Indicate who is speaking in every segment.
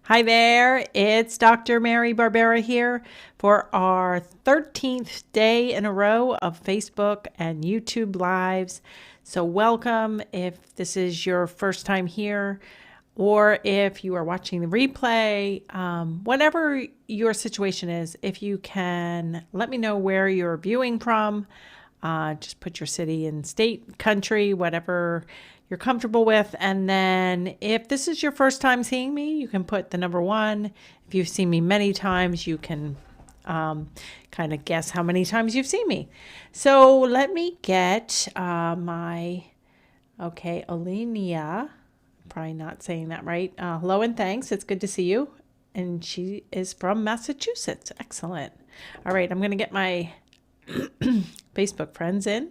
Speaker 1: Hi there, it's Dr. Mary Barbera here for our 13th day in a row of Facebook and YouTube Lives. So welcome if this is your first time here or if you are watching the replay, whatever your situation is, if you can let me know where you're viewing from. Just put your city and state, country, whatever you're comfortable with. And then if this is your first time seeing me, you can put the number 1. If you've seen me many times, you can kind of guess how many times you've seen me. So let me get Olenia, probably not saying that right. Hello and thanks. It's good to see you. And she is from Massachusetts. Excellent. All right, I'm going to get my Facebook friends in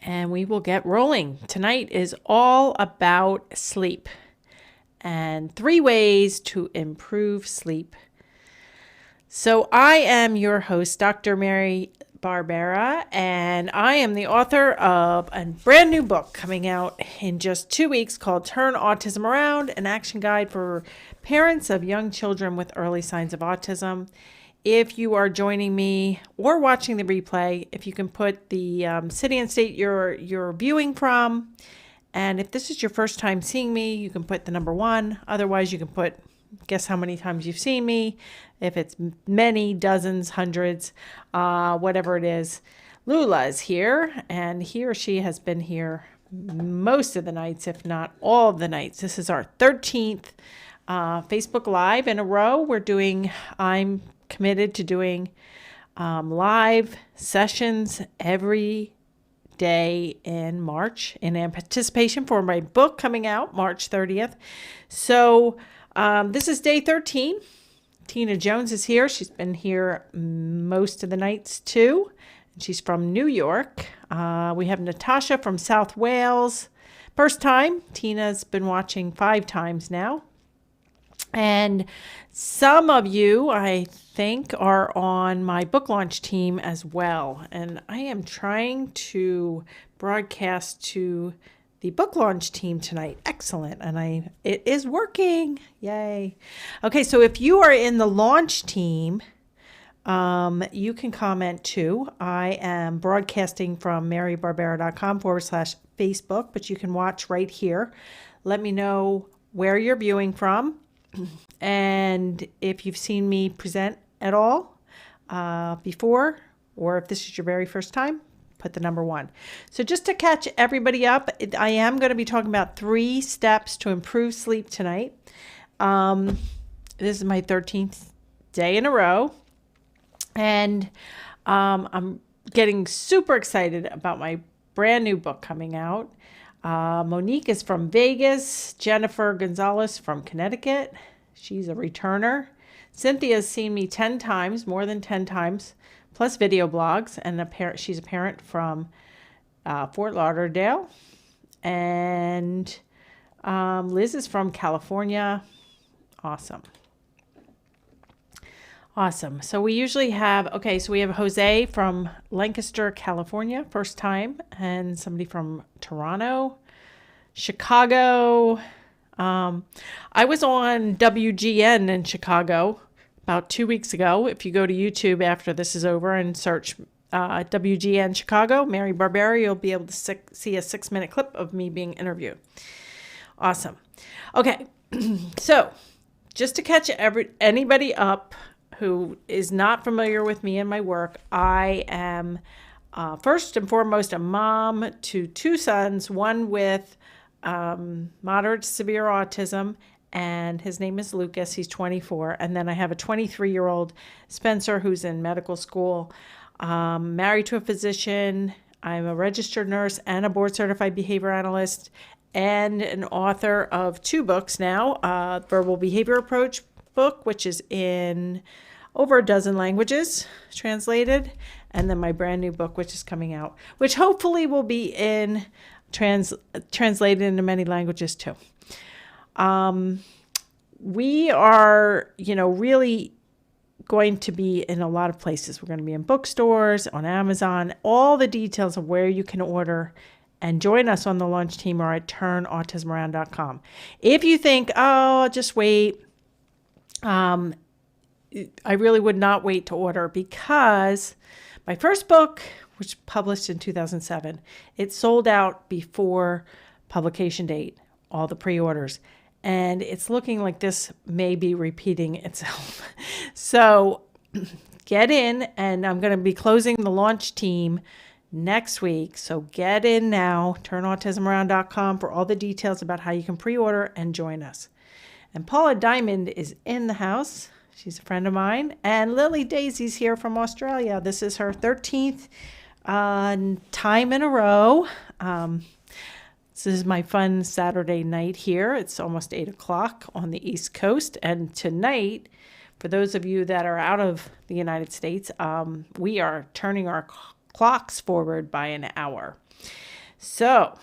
Speaker 1: and we will get rolling. Tonight is all about sleep and 3 ways to improve sleep. So I am your host, Dr. Mary Barbera, and I am the author of a brand new book coming out in just 2 weeks called Turn Autism Around, an action guide for parents of young children with early signs of autism. If you are joining me or watching the replay, if you can put the city and state you're viewing from, and if this is your first time seeing me, you can put the number 1. Otherwise, you can guess how many times you've seen me. If it's many, dozens, hundreds, whatever it is. Lula is here, and he or she has been here most of the nights, if not all of the nights. This is our 13th Facebook Live in a row. I'm committed to doing live sessions every day in March in anticipation for my book coming out March 30th. So this is day 13. Tina Jones is here. She's been here most of the nights too. She's from New York. We have Natasha from South Wales. First time. Tina's been watching 5 times now. And some of you, I think, are on my book launch team as well. And I am trying to broadcast to the book launch team tonight. Excellent. And it is working. Yay. Okay, so if you are in the launch team, you can comment too. I am broadcasting from marybarbera.com/Facebook, but you can watch right here. Let me know where you're viewing from. And if you've seen me present at all before, or if this is your very first time, put the number 1. So just to catch everybody up, I am going to be talking about 3 steps to improve sleep tonight. This is my 13th day in a row. And I'm getting super excited about my brand new book coming out. Monique is from Vegas. Jennifer Gonzalez from Connecticut. She's a returner. Cynthia's seen me 10 times, more than 10 times, plus video blogs. And she's a parent from Fort Lauderdale. And Liz is from California. Awesome. So we usually have, we have Jose from Lancaster, California, first time, and somebody from Toronto, Chicago. I was on WGN in Chicago about 2 weeks ago. If you go to YouTube after this is over and search WGN Chicago, Mary Barbera, you'll be able to see a 6-minute clip of me being interviewed. Awesome. Okay, so just to catch anybody up who is not familiar with me and my work, I am first and foremost a mom to 2 sons, one with moderate to severe autism, and his name is Lucas. He's 24. And then I have a 23-year-old Spencer who's in medical school, married to a physician. I'm a registered nurse and a board-certified behavior analyst and an author of 2 books now, Verbal Behavior Approach book, which is in over a dozen languages translated, and then my brand new book, which is coming out, which hopefully will be translated into many languages too. We are, really going to be in a lot of places. We're going to be in bookstores, on Amazon, all the details of where you can order and join us on the launch team or at turnautismaround.com. If you think, oh, I'll just wait, I really would not wait to order, because my first book, which was published in 2007, it sold out before publication date, all the pre-orders. And it's looking like this may be repeating itself. So get in, and I'm going to be closing the launch team next week. So get in now, turnautismaround.com for all the details about how you can pre-order and join us. And Paula Diamond is in the house. She's a friend of mine. And Lily Daisy's here from Australia. This is her 13th time in a row. This is my fun Saturday night here. It's almost 8 o'clock on the East Coast. And tonight, for those of you that are out of the United States, we are turning our clocks forward by an hour. So,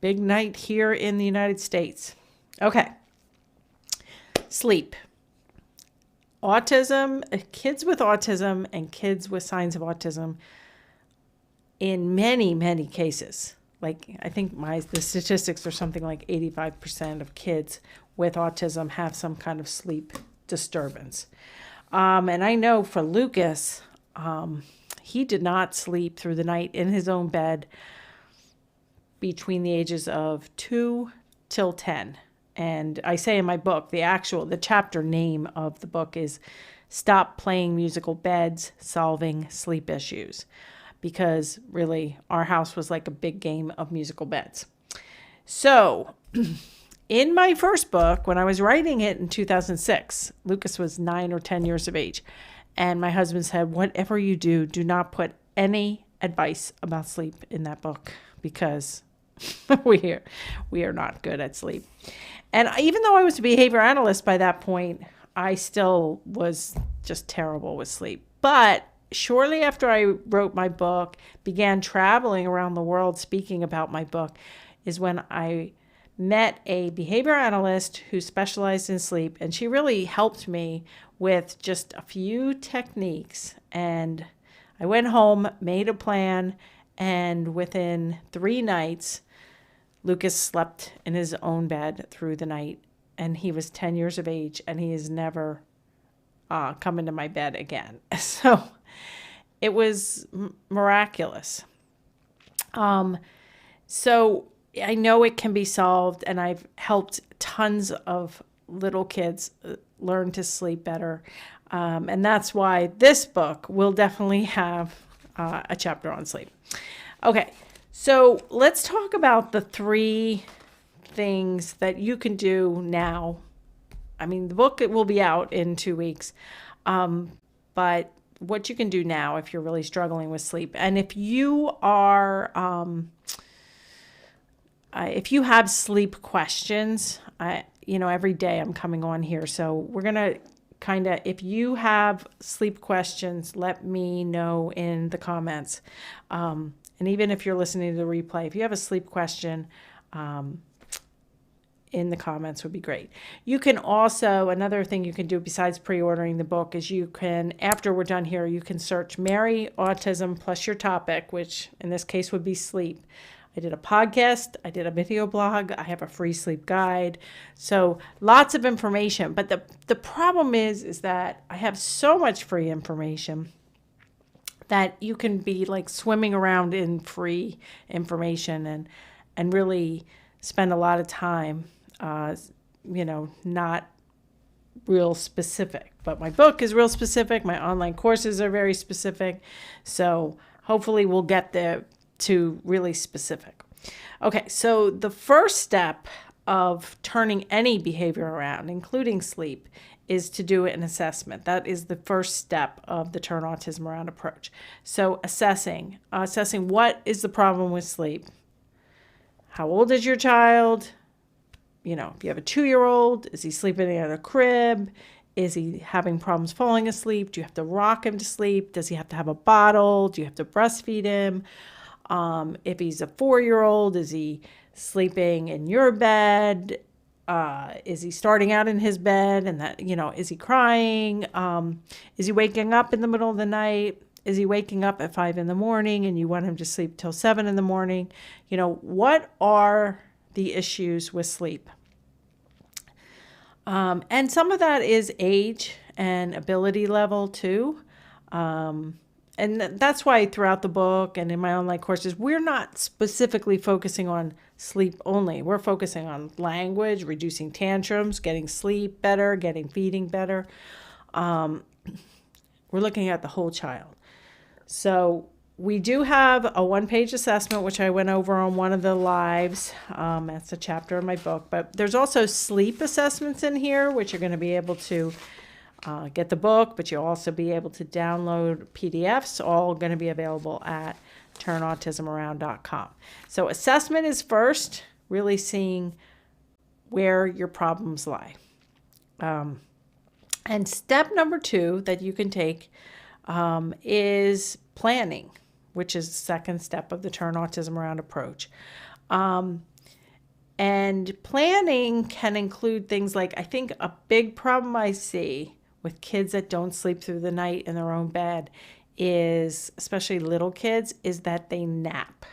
Speaker 1: big night here in the United States. Okay. Sleep. Autism, kids with autism and kids with signs of autism, in many, many cases, like I think the statistics are something like 85% of kids with autism have some kind of sleep disturbance. And I know for Lucas, he did not sleep through the night in his own bed between the ages of 2 till 10. And I say in my book, the chapter name of the book is Stop Playing Musical Beds, Solving Sleep Issues. Because really, our house was like a big game of musical beds. So, in my first book, when I was writing it in 2006, Lucas was 9 or 10 years of age. And my husband said, whatever you do, do not put any advice about sleep in that book, because we are not good at sleep. And even though I was a behavior analyst by that point, I still was just terrible with sleep. But shortly after I wrote my book, began traveling around the world speaking about my book, is when I met a behavior analyst who specialized in sleep, and she really helped me with just a few techniques. And I went home, made a plan, and within 3 nights, Lucas slept in his own bed through the night, and he was 10 years of age, and he has never come into my bed again. So it was miraculous. So I know it can be solved, and I've helped tons of little kids learn to sleep better. And that's why this book will definitely have a chapter on sleep. Okay, so let's talk about the 3 things that you can do now. I mean, the book, it will be out in 2 weeks, but what you can do now if you're really struggling with sleep. And if you are, if you have sleep questions, every day I'm coming on here. So we're going to if you have sleep questions, let me know in the comments. And even if you're listening to the replay, if you have a sleep question, in the comments would be great. You can also, another thing you can do besides pre-ordering the book is you can, after we're done here, you can search Mary Autism plus your topic, which in this case would be sleep. I did a podcast, I did a video blog, I have a free sleep guide. So lots of information. But the problem is that I have so much free information that you can be like swimming around in free information and really spend a lot of time, not real specific. But my book is real specific. My online courses are very specific. So hopefully we'll get there to really specific. Okay, so the first step of turning any behavior around, including sleep, is to do an assessment. That is the first step of the Turn Autism Around approach. So assessing what is the problem with sleep. How old is your child? If you have a 2-year-old, is he sleeping in a crib? Is he having problems falling asleep? Do you have to rock him to sleep? Does he have to have a bottle? Do you have to breastfeed him? If he's a 4-year-old, is he sleeping in your bed? Is he starting out in his bed and is he crying? Is he waking up in the middle of the night? Is he waking up at 5 in the morning and you want him to sleep till 7 in the morning? What are the issues with sleep? And some of that is age and ability level too. And that's why throughout the book and in my online courses, we're not specifically focusing on sleep only. We're focusing on language, reducing tantrums, getting sleep better, getting feeding better. We're looking at the whole child. So we do have a one-page assessment, which I went over on one of the lives. That's a chapter in my book. But there's also sleep assessments in here, which you're going to be able to get the book, but you'll also be able to download PDFs, all going to be available at turnautismaround.com. So assessment is first, really seeing where your problems lie. And step number 2 that you can take is planning, which is the second step of the Turn Autism Around approach. And planning can include things like, I think a big problem I see with kids that don't sleep through the night in their own bed is, especially little kids, is that they nap.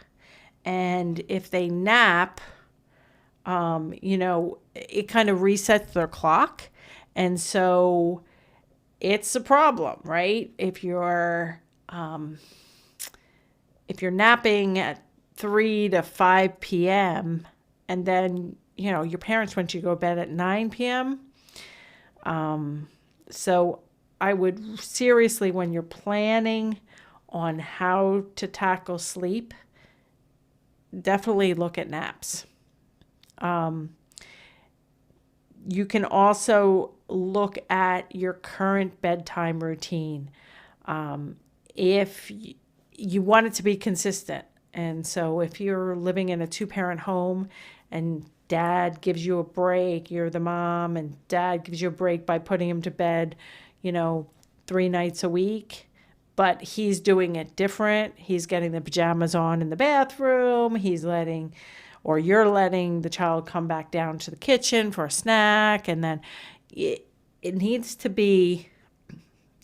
Speaker 1: And if they nap, it kind of resets their clock. And so it's a problem, right? If you're napping at 3 to 5 p.m. and then, your parents want you to go to bed at 9 p.m., so I would seriously, when you're planning on how to tackle sleep, definitely look at naps. You can also look at your current bedtime routine. If you want it to be consistent. And so if you're living in a 2-parent home and dad gives you a break, you're the mom, and dad gives you a break by putting him to bed, 3 nights a week, but he's doing it different. He's getting the pajamas on in the bathroom. You're letting the child come back down to the kitchen for a snack. And then it needs to be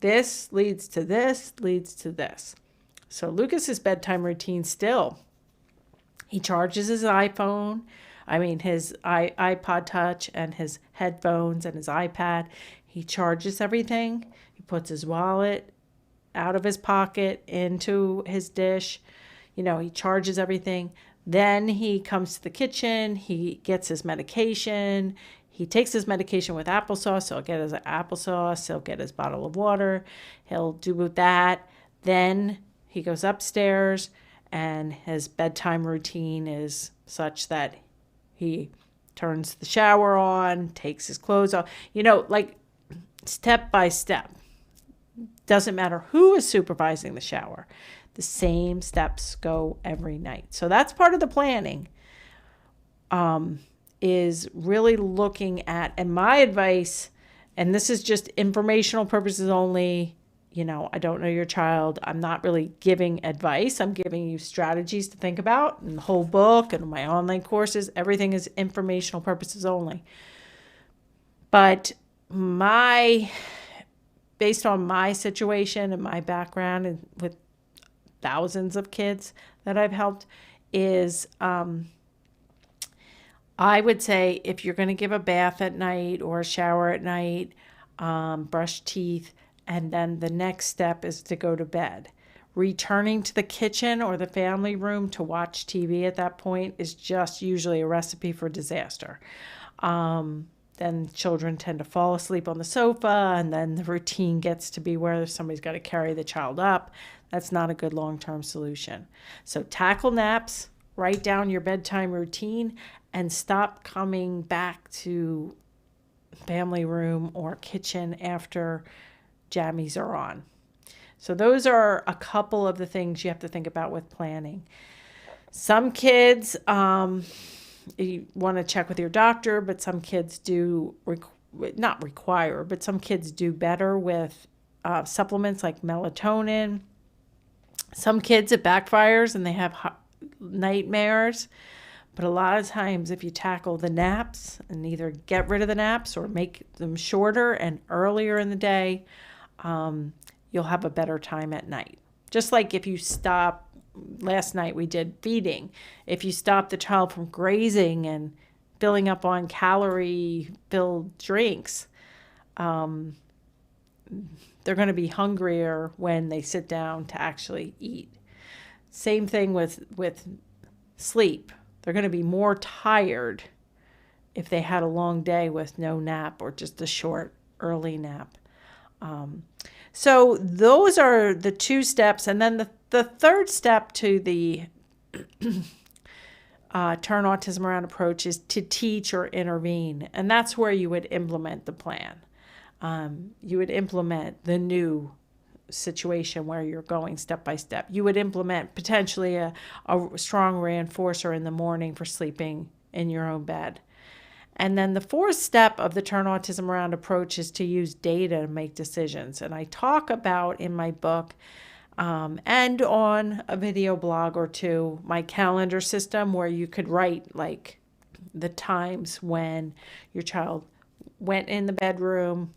Speaker 1: this leads to this, leads to this. So Lucas's bedtime routine still, he charges his iPhone, his iPod Touch and his headphones and his iPad. He charges everything. He puts his wallet out of his pocket into his dish. He charges everything. Then he comes to the kitchen. He gets his medication. He takes his medication with applesauce. He'll get his applesauce. He'll get his bottle of water. He'll do that. Then he goes upstairs, and his bedtime routine is such that he turns the shower on, takes his clothes off, step by step. Doesn't matter who is supervising the shower. The same steps go every night. So that's part of the planning, is really looking at, and my advice, and this is just informational purposes only, I don't know your child. I'm not really giving advice. I'm giving you strategies to think about. And the whole book and my online courses, everything is informational purposes only. But based on my situation and my background and with thousands of kids that I've helped, is I would say if you're going to give a bath at night or a shower at night, brush teeth, and then the next step is to go to bed. Returning to the kitchen or the family room to watch TV at that point is just usually a recipe for disaster. Then children tend to fall asleep on the sofa, and then the routine gets to be where somebody's got to carry the child up. That's not a good long-term solution. So tackle naps, write down your bedtime routine, and stop coming back to family room or kitchen after jammies are on. So those are a couple of the things you have to think about with planning. Some kids, you want to check with your doctor, but some kids do not require, but some kids do better with supplements like melatonin. Some kids, it backfires and they have nightmares. But a lot of times if you tackle the naps and either get rid of the naps or make them shorter and earlier in the day, you'll have a better time at night. Just like if you stop, last night we did feeding. If you stop the child from grazing and filling up on calorie-filled drinks, they're going to be hungrier when they sit down to actually eat. Same thing with sleep. They're going to be more tired if they had a long day with no nap or just a short early nap. So those are the 2 steps. And then the third step to the Turn Autism Around approach is to teach or intervene. And that's where you would implement the plan. You would implement the new situation where you're going step by step. You would implement potentially a strong reinforcer in the morning for sleeping in your own bed. And then the 4th step of the Turn Autism Around approach is to use data to make decisions. And I talk about in my book and on a video blog or 2, my calendar system where you could write like the times when your child went in the bedroom,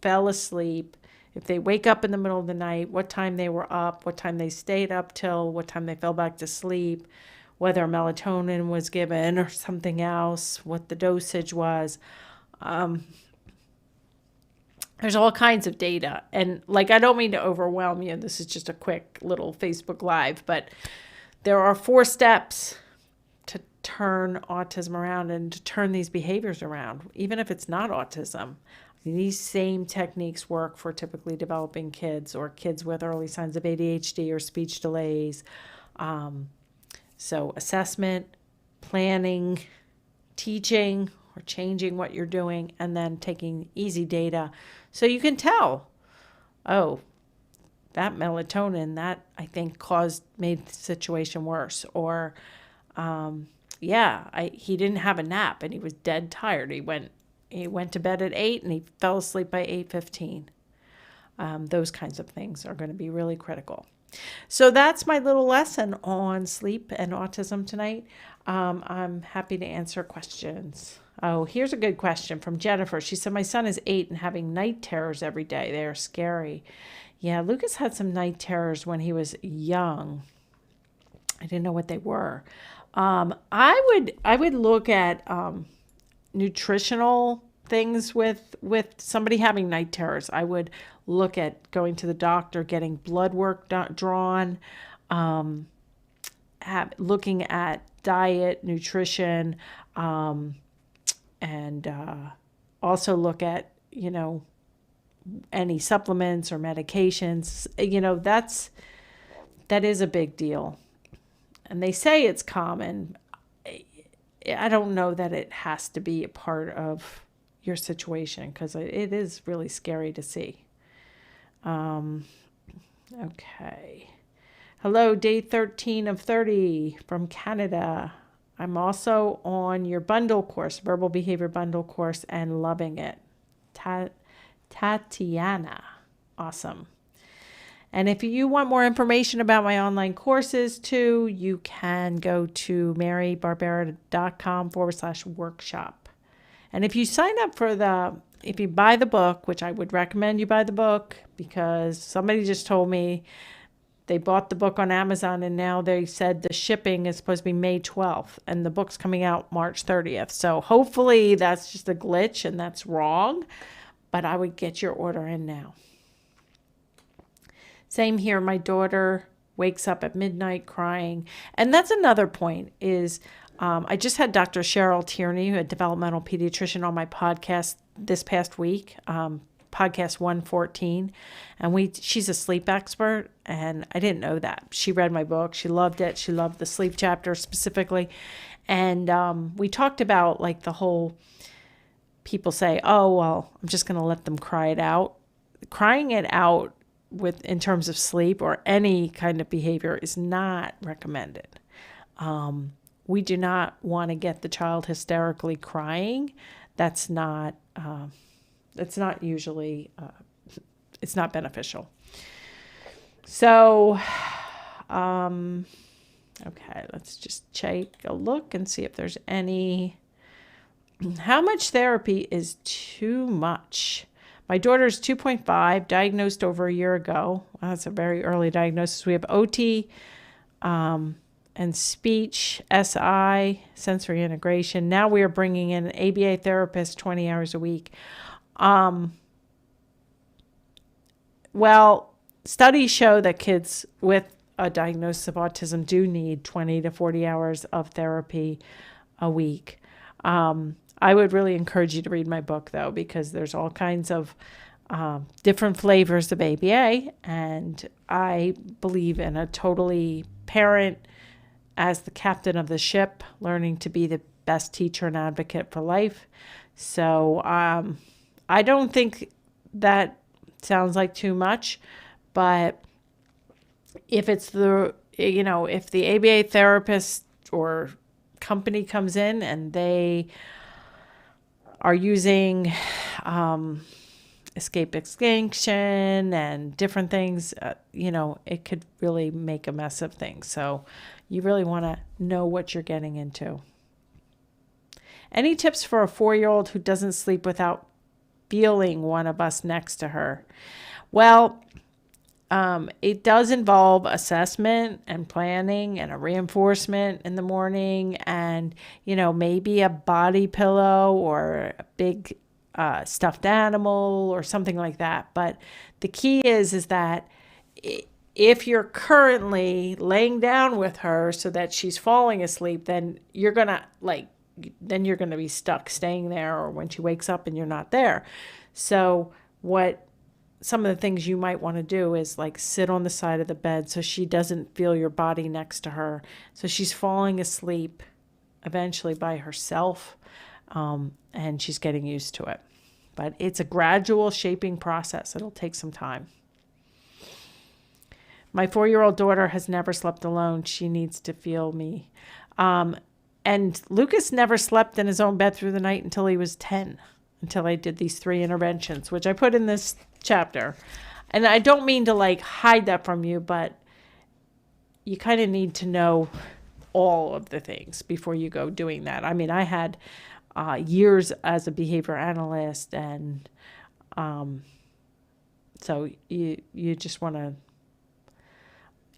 Speaker 1: fell asleep, if they wake up in the middle of the night, what time they were up, what time they stayed up till, what time they fell back to sleep, whether melatonin was given or something else, what the dosage was. There's all kinds of data. And like, I don't mean to overwhelm you. This is just a quick little Facebook Live, but there are 4 steps to turn autism around and to turn these behaviors around, even if it's not autism. These same techniques work for typically developing kids or kids with early signs of ADHD or speech delays. So assessment, planning, teaching or changing what you're doing, and then taking easy data so you can tell, oh, that melatonin, that I think made the situation worse. Or, he didn't have a nap and he was dead tired. He went to bed at 8 and he fell asleep by 8:15. Those kinds of things are going to be really critical. So that's my little lesson on sleep and autism tonight. I'm happy to answer questions. Oh, here's a good question from Jennifer. She said, my son is 8 and having night terrors every day. They are scary. Yeah, Lucas had some night terrors when he was young. I didn't know what they were. I would look at nutritional things with somebody having night terrors. I would look at going to the doctor, getting blood work drawn, looking at diet, nutrition, and also look at, any supplements or medications. That is a big deal. And they say it's common. I don't know that it has to be a part of your situation because it is really scary to see. Okay. Hello, day 13 of 30 from Canada. I'm also on your bundle course, verbal behavior bundle course, and loving it. Tatiana. Awesome. And if you want more information about my online courses too, you can go to marybarbera.com/workshop. And if you sign up if you buy the book, which I would recommend you buy the book because somebody just told me they bought the book on Amazon and now they said the shipping is supposed to be May 12th and the book's coming out March 30th. So hopefully that's just a glitch and that's wrong, but I would get your order in now. Same here. My daughter wakes up at midnight crying. And that's another point is I just had Dr. Cheryl Tierney, a developmental pediatrician, on my podcast this past week, podcast 114. And she's a sleep expert. And I didn't know that. She read my book. She loved it. She loved the sleep chapter specifically. And we talked about like the whole, people say, oh, well, I'm just going to let them cry it out. Crying it out in terms of sleep or any kind of behavior is not recommended. We do not want to get the child hysterically crying. That's not usually, it's not beneficial. So, okay, let's just take a look and see if there's how much therapy is too much. My daughter's 2.5, diagnosed over a year ago. Well, that's a very early diagnosis. We have OT and speech, SI, sensory integration. Now we are bringing in an ABA therapist 20 hours a week. Well, studies show that kids with a diagnosis of autism do need 20 to 40 hours of therapy a week. I would really encourage you to read my book, though, because there's all kinds of different flavors of ABA, and I believe in a totally parent as the captain of the ship, learning to be the best teacher and advocate for life. So I don't think that sounds like too much, but if it's if the ABA therapist or company comes in and they are using escape extinction and different things, it could really make a mess of things. So you really want to know what you're getting into. Any tips for a 4-year-old who doesn't sleep without feeling one of us next to her? Well, it does involve assessment and planning and a reinforcement in the morning, and maybe a body pillow or a big stuffed animal or something like that. But the key is that if you're currently laying down with her so that she's falling asleep, then you're gonna be stuck staying there, or when she wakes up and you're not there. So some of the things you might want to do is sit on the side of the bed so she doesn't feel your body next to her. So she's falling asleep eventually by herself, and she's getting used to it. But it's a gradual shaping process. It'll take some time. My 4-year-old daughter has never slept alone. She needs to feel me. And Lucas never slept in his own bed through the night until he was 10, until I did these 3 interventions, which I put in this chapter. And I don't mean to hide that from you, but you kind of need to know all of the things before you go doing that. I mean, I had years as a behavior analyst, and so you just want to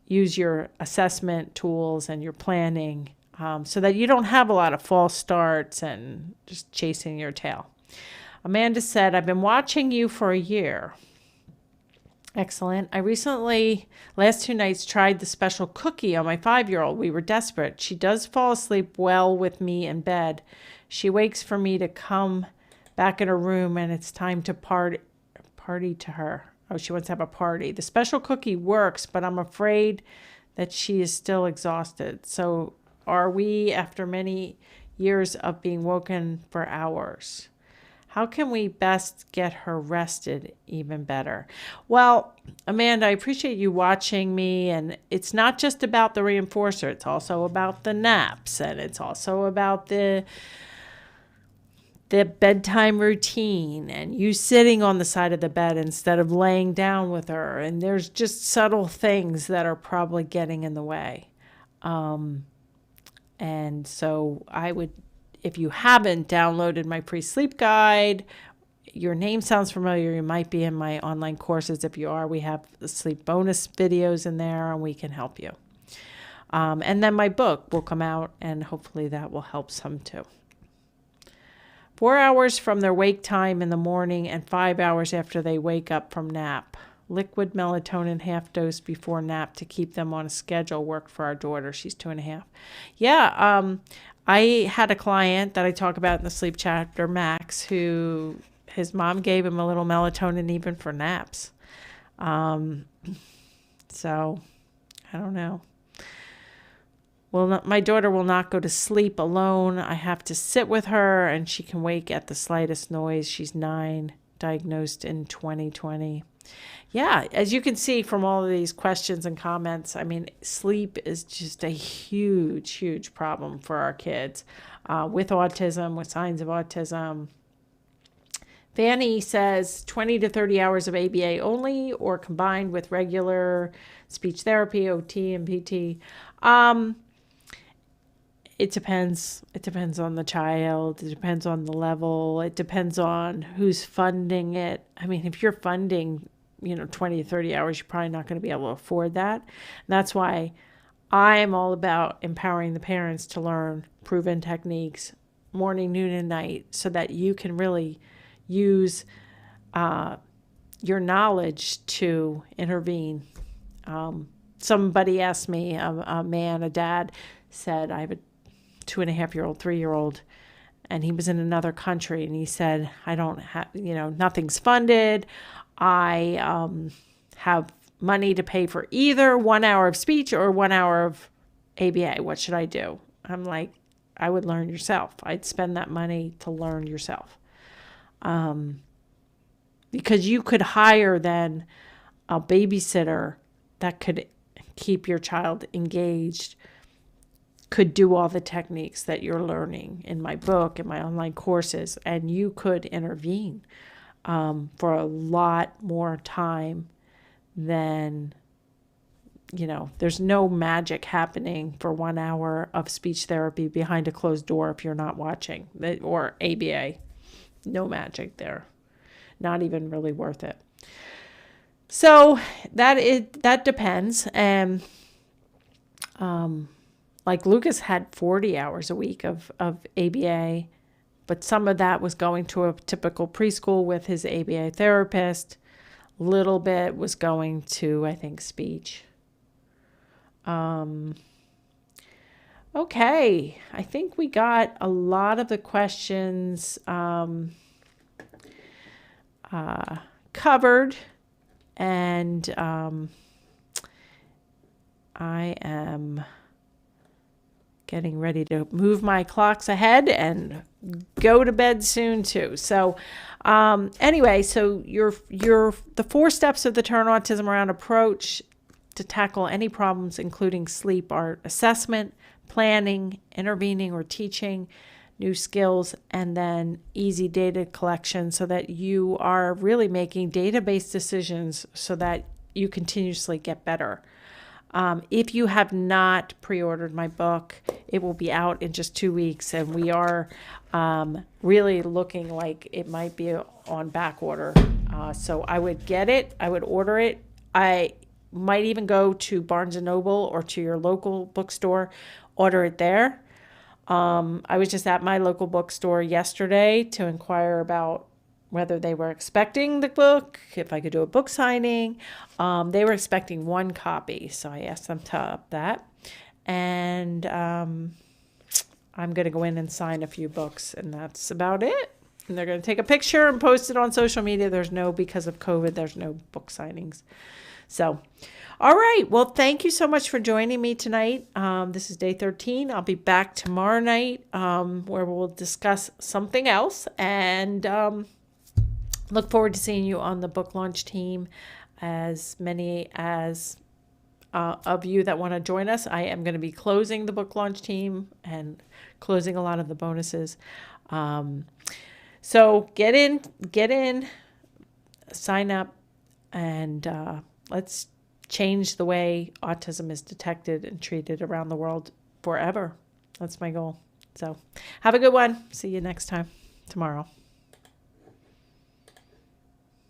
Speaker 1: use your assessment tools and your planning so that you don't have a lot of false starts and just chasing your tail. Amanda said, I've been watching you for a year. Excellent. I recently, last 2 nights, tried the special cookie on my 5-year-old. We were desperate. She does fall asleep well with me in bed. She wakes for me to come back in her room, and it's time to party to her. Oh, she wants to have a party. The special cookie works, but I'm afraid that she is still exhausted. So are we, after many years of being woken for hours? How can we best get her rested even better? Well, Amanda, I appreciate you watching me, and it's not just about the reinforcer. It's also about the naps, and it's also about the bedtime routine, and you sitting on the side of the bed instead of laying down with her. And there's just subtle things that are probably getting in the way. And so I would, if you haven't downloaded my pre-sleep guide, your name sounds familiar. You might be in my online courses. If you are, we have the sleep bonus videos in there, and we can help you. And then my book will come out, and hopefully that will help some too. 4 hours from their wake time in the morning and 5 hours after they wake up from nap. Liquid melatonin half dose before nap to keep them on a schedule worked for our daughter. She's 2.5. Yeah, I had a client that I talk about in the sleep chapter, Max, who his mom gave him a little melatonin even for naps. So I don't know. Well, my daughter will not go to sleep alone. I have to sit with her, and she can wake at the slightest noise. She's 9, diagnosed in 2020. Yeah, as you can see from all of these questions and comments, I mean, sleep is just a huge, huge problem for our kids with autism, with signs of autism. Fanny says 20 to 30 hours of ABA only, or combined with regular speech therapy, OT, and PT. it depends. It depends on the child. It depends on the level. It depends on who's funding it. I mean, if you're funding, 20 to 30 hours, you're probably not going to be able to afford that. And that's why I am all about empowering the parents to learn proven techniques morning, noon, and night so that you can really use your knowledge to intervene. Somebody asked me, a dad said, I have a 2.5-year-old, 3-year-old, and he was in another country, and he said, I don't have, nothing's funded. I have money to pay for either 1 hour of speech or 1 hour of ABA. What should I do? I'm like, I would learn yourself. I'd spend that money to learn yourself. Because you could hire then a babysitter that could keep your child engaged, could do all the techniques that you're learning in my book and my online courses, and you could intervene for a lot more time than, there's no magic happening for 1 hour of speech therapy behind a closed door if you're not watching, or ABA. No magic there. Not even really worth it. So that depends. And like Lucas had 40 hours a week of ABA, but some of that was going to a typical preschool with his ABA therapist. Little bit was going to, I think, speech. Okay, I think we got a lot of the questions covered, and I am getting ready to move my clocks ahead and go to bed soon too. So anyway, so the 4 steps of the Turn Autism Around approach to tackle any problems, including sleep, are assessment, planning, intervening or teaching new skills, and then easy data collection so that you are really making database decisions so that you continuously get better. If you have not pre-ordered my book, it will be out in just 2 weeks, and we are really looking like it might be on back order. So I would get it. I would order it. I might even go to Barnes & Noble or to your local bookstore, order it there. I was just at my local bookstore yesterday to inquire about whether they were expecting the book, if I could do a book signing. They were expecting 1 copy, so I asked them to up that. And I'm going to go in and sign a few books, and that's about it. And they're going to take a picture and post it on social media. Because of COVID, there's no book signings. So, all right. Well, thank you so much for joining me tonight. This is day 13. I'll be back tomorrow night where we'll discuss something else. And look forward to seeing you on the book launch team. As many as of you that want to join us, I am going to be closing the book launch team and closing a lot of the bonuses. So get in, sign up, and let's change the way autism is detected and treated around the world forever. That's my goal. So have a good one. See you next time tomorrow.